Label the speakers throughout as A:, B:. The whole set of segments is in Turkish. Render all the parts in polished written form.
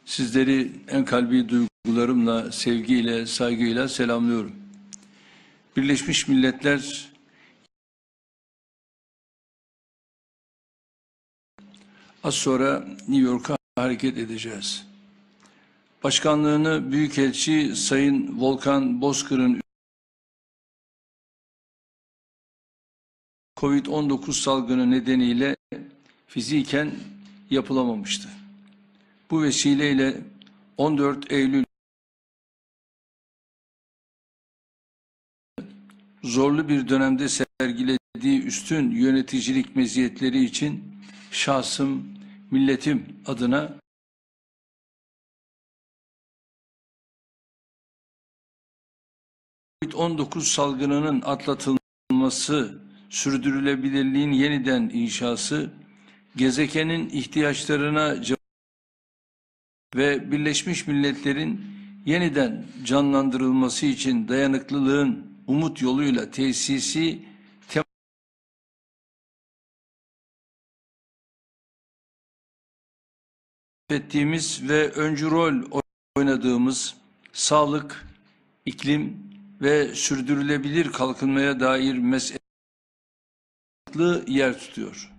A: Sizleri en kalbi duygularımla, sevgiyle, saygıyla selamlıyorum. Birleşmiş Milletler az sonra New York'a hareket edeceğiz. Başkanlığını Büyükelçi Sayın Volkan Bozkır'ın Covid-19 salgını nedeniyle fiziken yapılamamıştı. Bu vesileyle 14 Eylül zorlu bir dönemde sergilediği üstün yöneticilik meziyetleri için şahsım, milletim adına Covid-19 salgınının atlatılması, sürdürülebilirliğin yeniden inşası, gezegenin ihtiyaçlarına cevap ve Birleşmiş Milletler'in yeniden canlandırılması için dayanıklılığın umut yoluyla tesisi ettiğimiz ve öncü rol oynadığımız sağlık, iklim ve sürdürülebilir kalkınmaya dair meseleler yer tutuyor.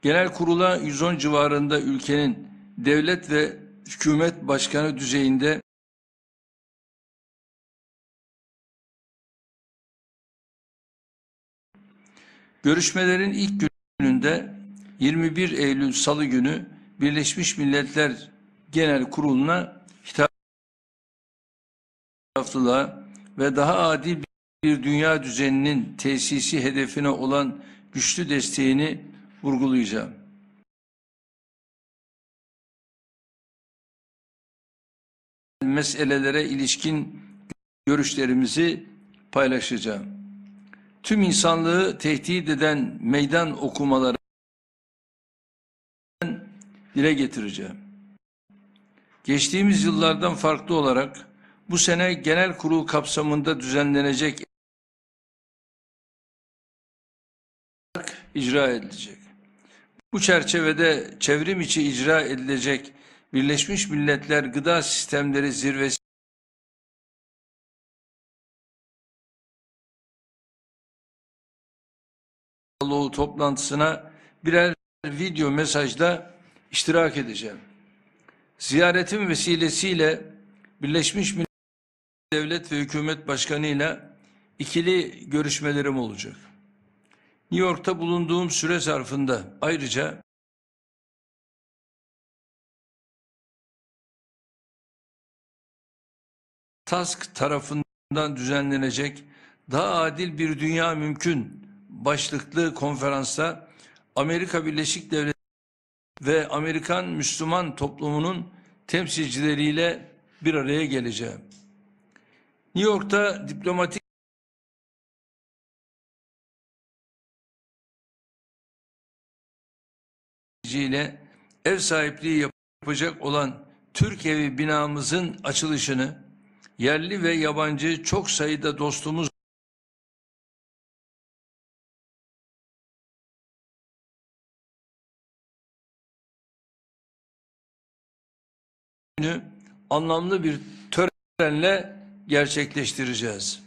A: Genel kurula 110 civarında ülkenin devlet ve hükümet başkanı düzeyinde görüşmelerin ilk gününde 21 Eylül Salı günü Birleşmiş Milletler Genel Kurulu'na hitap taraflılığa ve daha adil bir dünya düzeninin tesisi hedefine olan güçlü desteğini vurgulayacağım. Meselelere ilişkin görüşlerimizi paylaşacağım. Tüm insanlığı tehdit eden meydan okumaları dile getireceğim. Geçtiğimiz yıllardan farklı olarak bu sene genel kurul kapsamında düzenlenecek icra edilecek. Bu çerçevede çevrim içi icra edilecek Birleşmiş Milletler Gıda Sistemleri Zirvesi toplantısına birer video mesajda iştirak edeceğim. Ziyaretim vesilesiyle Birleşmiş Milletler Devlet ve Hükümet Başkanı ile ikili görüşmelerim olacak. New York'ta bulunduğum süre zarfında ayrıca TASK tarafından düzenlenecek Daha Adil Bir Dünya Mümkün başlıklı konferansta Amerika Birleşik Devletleri ve Amerikan Müslüman toplumunun temsilcileriyle bir araya geleceğim. New York'ta diplomatik ile ev sahipliği yapacak olan Türk Evi binamızın açılışını yerli ve yabancı çok sayıda dostumuz anlamlı bir törenle gerçekleştireceğiz.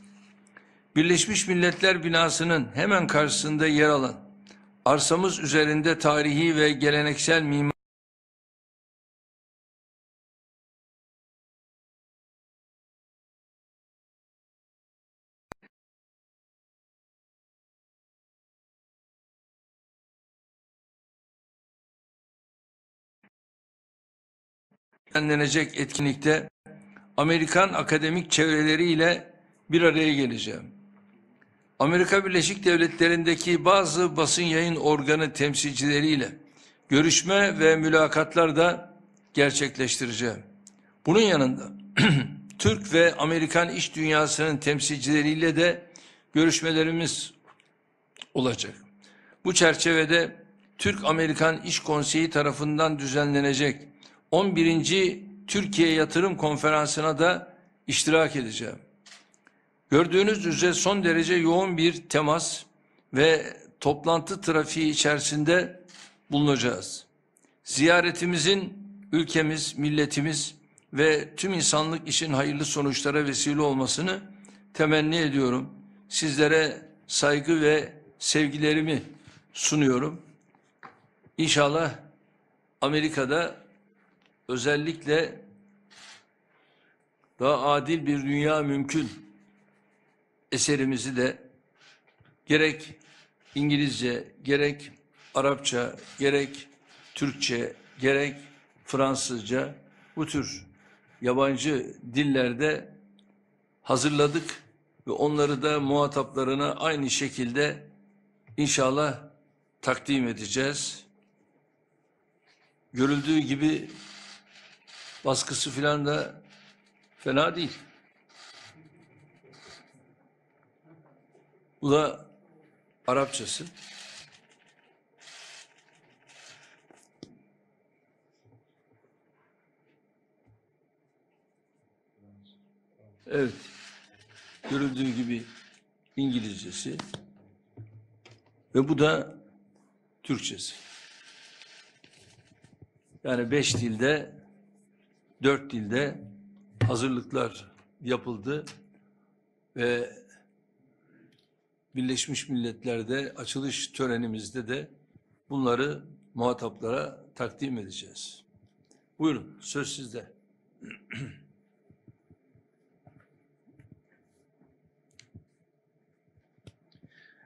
A: Birleşmiş Milletler binasının hemen karşısında yer alan arsamız üzerinde tarihi ve geleneksel mimari düzenlenecek etkinlikte Amerikan akademik çevreleriyle bir araya geleceğim. Amerika Birleşik Devletleri'ndeki bazı basın yayın organı temsilcileriyle görüşme ve mülakatlar da gerçekleştireceğim. Bunun yanında Türk ve Amerikan iş dünyasının temsilcileriyle de görüşmelerimiz olacak. Bu çerçevede Türk-Amerikan İş Konseyi tarafından düzenlenecek 11. Türkiye Yatırım Konferansı'na da iştirak edeceğim. Gördüğünüz üzere son derece yoğun bir temas ve toplantı trafiği içerisinde bulunacağız. Ziyaretimizin ülkemiz, milletimiz ve tüm insanlık için hayırlı sonuçlara vesile olmasını temenni ediyorum. Sizlere saygı ve sevgilerimi sunuyorum. İnşallah Amerika'da özellikle daha adil bir dünya mümkün eserimizi de gerek İngilizce, gerek Arapça, gerek Türkçe, gerek Fransızca bu tür yabancı dillerde hazırladık ve onları da muhataplarına aynı şekilde inşallah takdim edeceğiz. Görüldüğü gibi baskısı filan da fena değil. Bu da Arapçası. Evet. Görüldüğü gibi İngilizcesi ve bu da Türkçesi. Yani 5 dilde, 4 dilde hazırlıklar yapıldı ve Birleşmiş Milletler'de açılış törenimizde de bunları muhataplara takdim edeceğiz. Buyurun, söz sizde.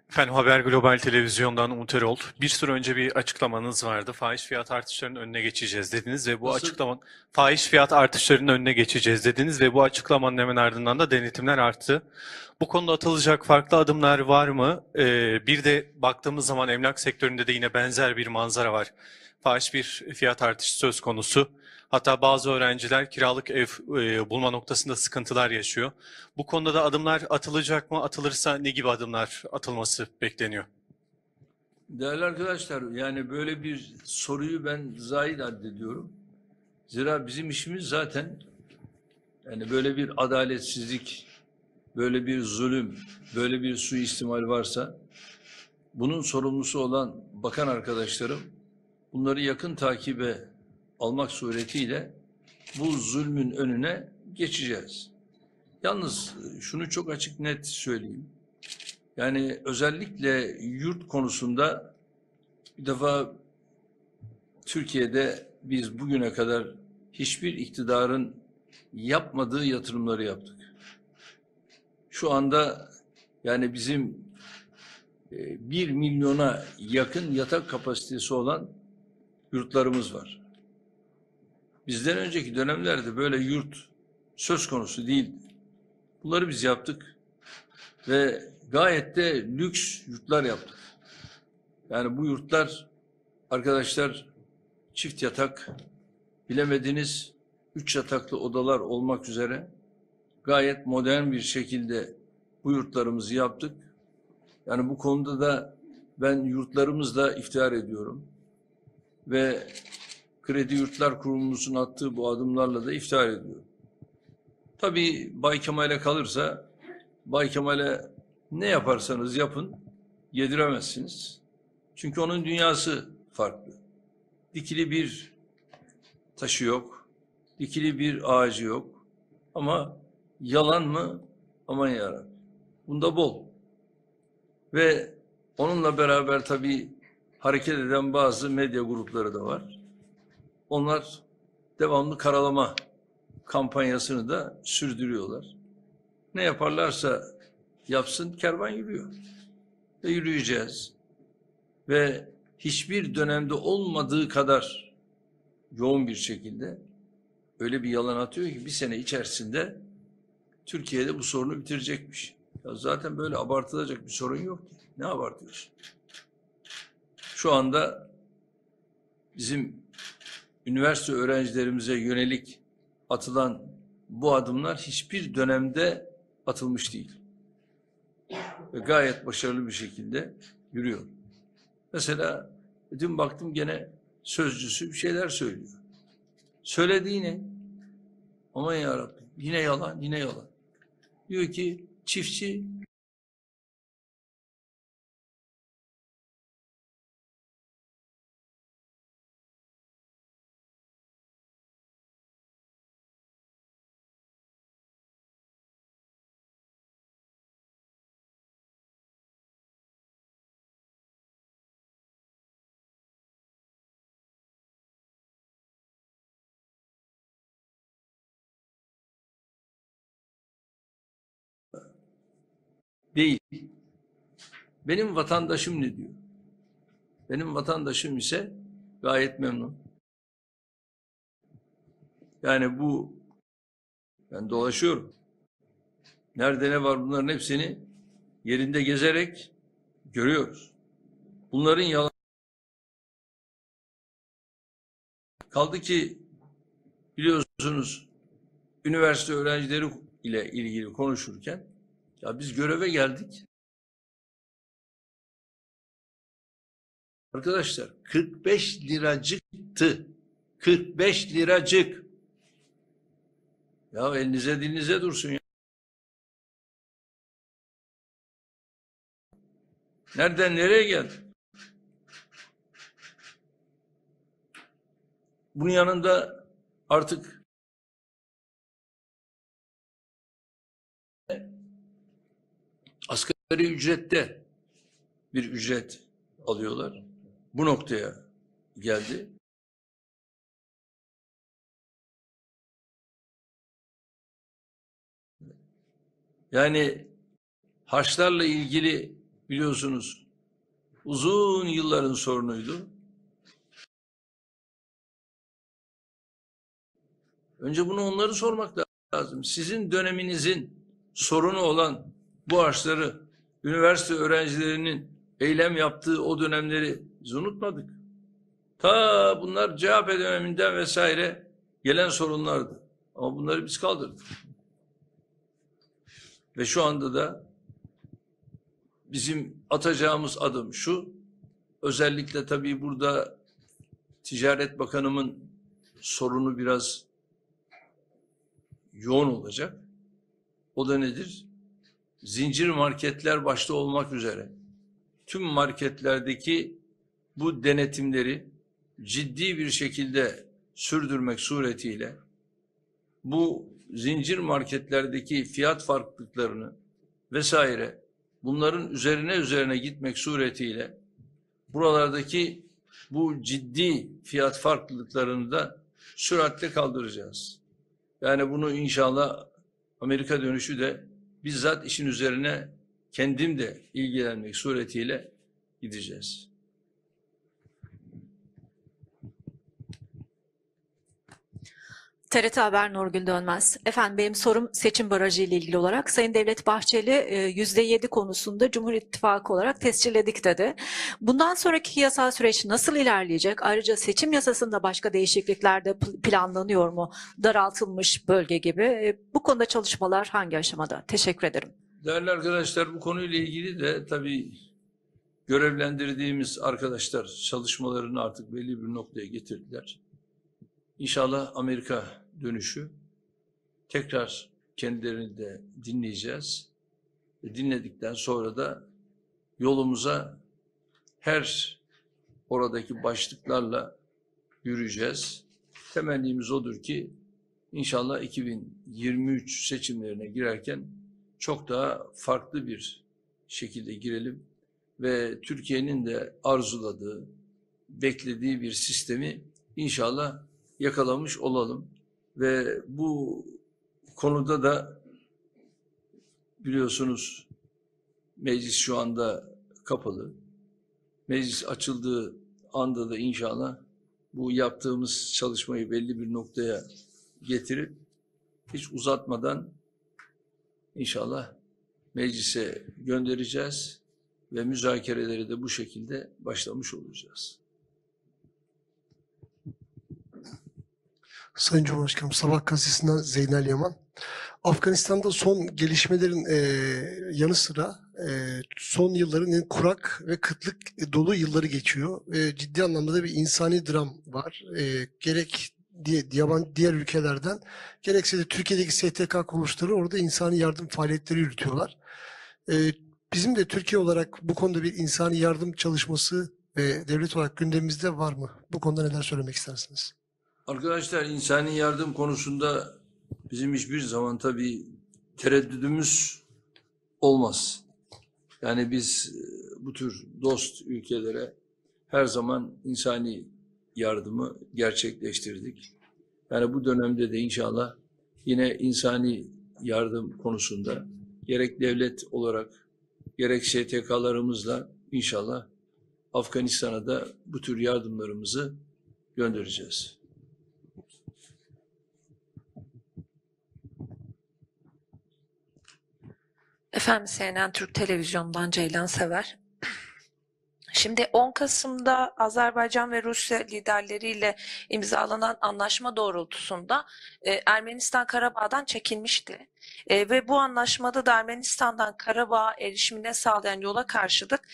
B: Efendim Haber Global Televizyon'dan Umut Erol. Bir süre önce bir açıklamanız vardı. Fahiş fiyat artışlarının önüne geçeceğiz dediniz ve bu fahiş fiyat artışlarının önüne geçeceğiz dediniz ve bu açıklamanın hemen ardından da denetimler arttı. Bu konuda atılacak farklı adımlar var mı? Bir de baktığımız zaman emlak sektöründe de yine benzer bir manzara var. Fahiş bir fiyat artışı söz konusu. Hatta bazı öğrenciler kiralık ev bulma noktasında sıkıntılar yaşıyor. Bu konuda da adımlar atılacak mı? Atılırsa ne gibi adımlar atılması bekleniyor?
A: Değerli arkadaşlar, yani böyle bir soruyu ben zahid addediyorum. Zira bizim işimiz zaten yani böyle bir adaletsizlik, böyle bir zulüm, böyle bir suistimal varsa bunun sorumlusu olan bakan arkadaşlarım bunları yakın takibe almak suretiyle bu zulmün önüne geçeceğiz. Yalnız şunu çok açık net söyleyeyim. Yani özellikle yurt konusunda bir defa Türkiye'de biz bugüne kadar hiçbir iktidarın yapmadığı yatırımları yaptık. Şu anda yani bizim 1 milyona yakın yatak kapasitesi olan yurtlarımız var. Bizden önceki dönemlerde böyle yurt söz konusu değildi. Bunları biz yaptık ve gayet de lüks yurtlar yaptık. Yani bu yurtlar arkadaşlar çift yatak, bilemediniz 3 yataklı odalar olmak üzere gayet modern bir şekilde bu yurtlarımızı yaptık. Yani bu konuda da ben yurtlarımızla iftihar ediyorum. Ve Kredi Yurtlar Kurumumuzun attığı bu adımlarla da iftihar ediyorum. Tabii Bay Kemal'e kalırsa Bay Kemal'e ne yaparsanız yapın yediremezsiniz. Çünkü onun dünyası farklı. Dikili bir taşı yok, dikili bir ağacı yok. Ama yalan mı? Aman yarabbim. Bunda bol. Ve onunla beraber tabii hareket eden bazı medya grupları da var. Onlar devamlı karalama kampanyasını da sürdürüyorlar. Ne yaparlarsa yapsın kervan yürüyor. Ve yürüyeceğiz. Ve hiçbir dönemde olmadığı kadar yoğun bir şekilde öyle bir yalan atıyor ki bir sene içerisinde Türkiye'de bu sorunu bitirecekmiş. Ya zaten böyle abartılacak bir sorun yok ki. Ne abartıyorsun? Şu anda bizim üniversite öğrencilerimize yönelik atılan bu adımlar hiçbir dönemde atılmış değil. Ve gayet başarılı bir şekilde yürüyor. Mesela dün baktım gene sözcüsü bir şeyler söylüyor. Söylediği ne? Aman yarabbim yine yalan, yine yalan. Diyor ki çiftçi değil. Benim vatandaşım ne diyor? Benim vatandaşım ise gayet memnun. Yani ben dolaşıyorum. Nerede ne var bunların hepsini yerinde gezerek görüyoruz. Bunların yalan. Kaldı ki biliyorsunuz üniversite öğrencileri ile ilgili konuşurken ya biz göreve geldik. Arkadaşlar 45 liracıktı. 45 liracık. Ya elinize dilinize dursun ya. Nereden nereye geldi? Bunun yanında artık asgari ücrette bir ücret alıyorlar. Bu noktaya geldi. Yani harçlarla ilgili biliyorsunuz uzun yılların sorunuydu. Önce bunu onları sormak lazım. Sizin döneminizin sorunu olan bu harçları üniversite öğrencilerinin eylem yaptığı o dönemleri biz unutmadık. Ta bunlar CHP döneminden vesaire gelen sorunlardı. Ama bunları biz kaldırdık. Ve şu anda da bizim atacağımız adım şu, özellikle tabii burada Ticaret Bakanımın sorunu biraz yoğun olacak. O da nedir? Zincir marketler başta olmak üzere tüm marketlerdeki bu denetimleri ciddi bir şekilde sürdürmek suretiyle bu zincir marketlerdeki fiyat farklılıklarını vesaire bunların üzerine gitmek suretiyle buralardaki bu ciddi fiyat farklılıklarını da süratle kaldıracağız. Yani bunu inşallah Amerika dönüşü de bizzat işin üzerine kendim de ilgilenmek suretiyle gideceğiz.
C: TRT Haber Nurgül Dönmez. Efendim benim sorum seçim barajı ile ilgili olarak Sayın Devlet Bahçeli %7 konusunda Cumhur İttifakı olarak tescilledik dedi. Bundan sonraki yasal süreç nasıl ilerleyecek? Ayrıca seçim yasasında başka değişiklikler de planlanıyor mu? Daraltılmış bölge gibi. Bu konuda çalışmalar hangi aşamada? Teşekkür ederim.
A: Değerli arkadaşlar, bu konuyla ilgili de tabii görevlendirdiğimiz arkadaşlar çalışmalarını artık belli bir noktaya getirdiler. İnşallah Amerika dönüşü tekrar kendilerini de dinleyeceğiz. Dinledikten sonra da yolumuza her oradaki başlıklarla yürüyeceğiz. Temennimiz odur ki inşallah 2023 seçimlerine girerken çok daha farklı bir şekilde girelim ve Türkiye'nin de arzuladığı, beklediği bir sistemi inşallah yakalamış olalım. Ve bu konuda da biliyorsunuz meclis şu anda kapalı. Meclis açıldığı anda da inşallah bu yaptığımız çalışmayı belli bir noktaya getirip hiç uzatmadan inşallah meclise göndereceğiz ve müzakereleri de bu şekilde başlamış olacağız.
D: Sayın Cumhurbaşkanım, Sabah gazetesinden Zeynel Yaman. Afganistan'da son gelişmelerin yanı sıra son yılların en kurak ve kıtlık dolu yılları geçiyor. Ciddi anlamda da bir insani dram var. Gerek diğer ülkelerden gerekse de Türkiye'deki STK kuruluşları orada insani yardım faaliyetleri yürütüyorlar. Bizim de Türkiye olarak bu konuda bir insani yardım çalışması ve devlet olarak gündemimizde var mı? Bu konuda neler söylemek istersiniz?
A: Arkadaşlar, insani yardım konusunda bizim hiçbir zaman tabii tereddüdümüz olmaz. Yani biz bu tür dost ülkelere her zaman insani yardımı gerçekleştirdik. Yani bu dönemde de inşallah yine insani yardım konusunda gerek devlet olarak gerek STK'larımızla inşallah Afganistan'a da bu tür yardımlarımızı göndereceğiz.
E: Efendim CNN Türk Televizyonu'ndan Ceylan Sever. Şimdi 10 Kasım'da Azerbaycan ve Rusya liderleriyle imzalanan anlaşma doğrultusunda Ermenistan Karabağ'dan çekilmişti. Ve bu anlaşmada da Ermenistan'dan Karabağ'a erişimine sağlayan yola karşılık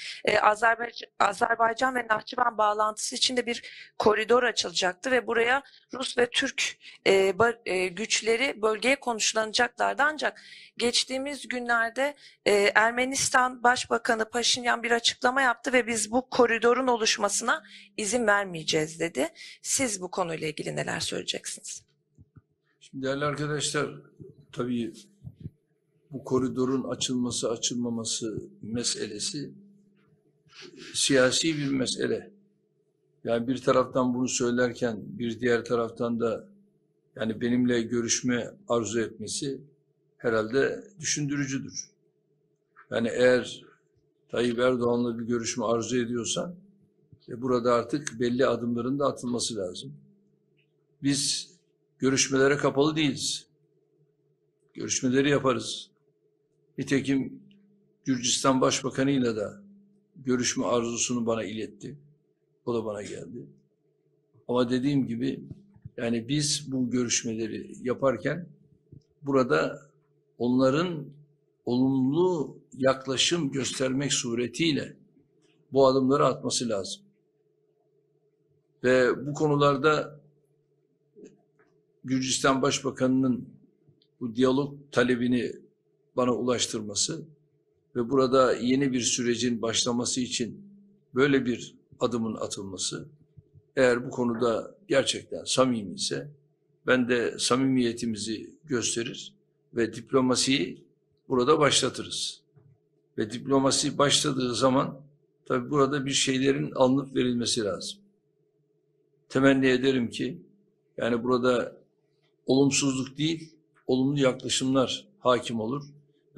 E: Azerbaycan ve Nahçıvan bağlantısı için de bir koridor açılacaktı ve buraya Rus ve Türk güçleri bölgeye konuşlanacaklardı. Ancak geçtiğimiz günlerde Ermenistan Başbakanı Paşinyan bir açıklama yaptı ve biz bu koridorun oluşmasına izin vermeyeceğiz dedi. Siz bu konuyla ilgili neler söyleyeceksiniz?
A: Şimdi değerli arkadaşlar, tabii bu koridorun açılması açılmaması meselesi siyasi bir mesele. Yani bir taraftan bunu söylerken bir diğer taraftan da yani benimle görüşme arzu etmesi herhalde düşündürücüdür. Yani eğer Tayyip Erdoğan'la bir görüşme arzu ediyorsan burada artık belli adımların da atılması lazım. Biz görüşmelere kapalı değiliz. Görüşmeleri yaparız. Nitekim Gürcistan Başbakanı'yla da görüşme arzusunu bana iletti. O da bana geldi. Ama dediğim gibi yani biz bu görüşmeleri yaparken burada onların olumlu yaklaşım göstermek suretiyle bu adımları atması lazım. Ve bu konularda Gürcistan Başbakanı'nın bu diyalog talebini bana ulaştırması ve burada yeni bir sürecin başlaması için böyle bir adımın atılması, eğer bu konuda gerçekten samimi ise ben de samimiyetimizi gösterir ve diplomasiyi burada başlatırız. Ve diplomasi başladığı zaman tabii burada bir şeylerin alınıp verilmesi lazım. Temenni ederim ki yani burada olumsuzluk değil, olumlu yaklaşımlar hakim olur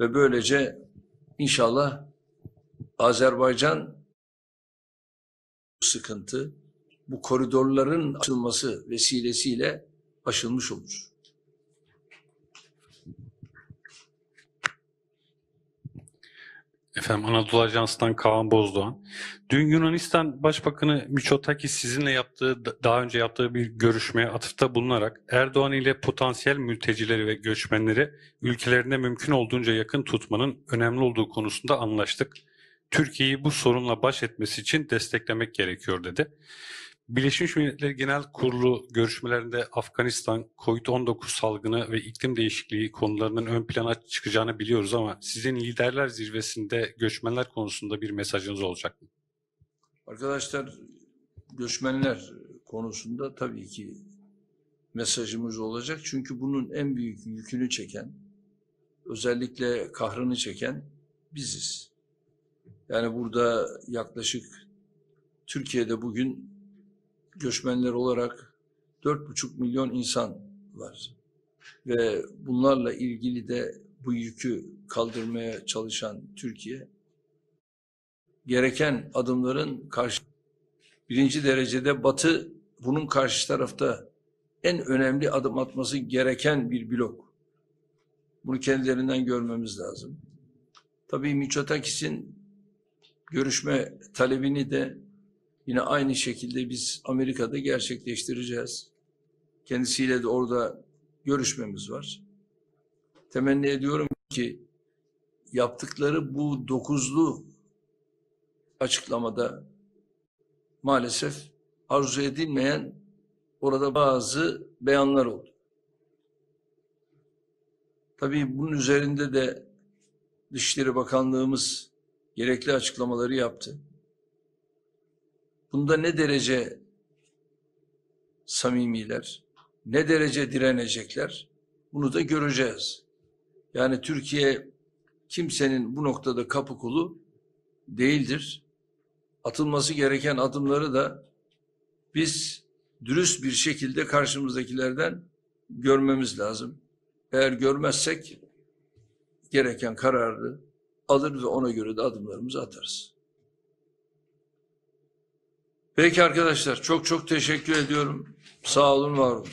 A: ve böylece inşallah Azerbaycan sıkıntı bu koridorların açılması vesilesiyle aşılmış olur.
F: Efendim Anadolu Ajansı'ndan Kaan Bozdoğan. Dün Yunanistan Başbakanı Mitsotakis sizinle daha önce yaptığı bir görüşmeye atıfta bulunarak Erdoğan ile potansiyel mültecileri ve göçmenleri ülkelerinde mümkün olduğunca yakın tutmanın önemli olduğu konusunda anlaştık. Türkiye'yi bu sorunla baş etmesi için desteklemek gerekiyor dedi. Birleşmiş Milletler Genel Kurulu görüşmelerinde Afganistan, Covid-19 salgını ve iklim değişikliği konularının ön plana çıkacağını biliyoruz ama sizin liderler zirvesinde göçmenler konusunda bir mesajınız olacak mı?
A: Arkadaşlar, göçmenler konusunda tabii ki mesajımız olacak. Çünkü bunun en büyük yükünü çeken, özellikle kahrını çeken biziz. Yani burada yaklaşık Türkiye'de bugün göçmenler olarak 4,5 milyon insan var. Ve bunlarla ilgili de bu yükü kaldırmaya çalışan Türkiye, gereken adımların birinci derecede Batı bunun karşı tarafta en önemli adım atması gereken bir blok. Bunu kendilerinden görmemiz lazım. Tabii Mitsotakis'in görüşme talebini de yine aynı şekilde biz Amerika'da gerçekleştireceğiz. Kendisiyle de orada görüşmemiz var. Temenni ediyorum ki yaptıkları bu 9'lu açıklamada maalesef arzu edilmeyen orada bazı beyanlar oldu. Tabii bunun üzerinde de Dışişleri Bakanlığımız gerekli açıklamaları yaptı. Bunda ne derece samimiler, ne derece direnecekler bunu da göreceğiz. Yani Türkiye kimsenin bu noktada kapı kulu değildir. Atılması gereken adımları da biz dürüst bir şekilde karşımızdakilerden görmemiz lazım. Eğer görmezsek gereken kararı alır ve ona göre de adımlarımızı atarız. Peki arkadaşlar, çok çok teşekkür ediyorum. Sağ olun, var olun.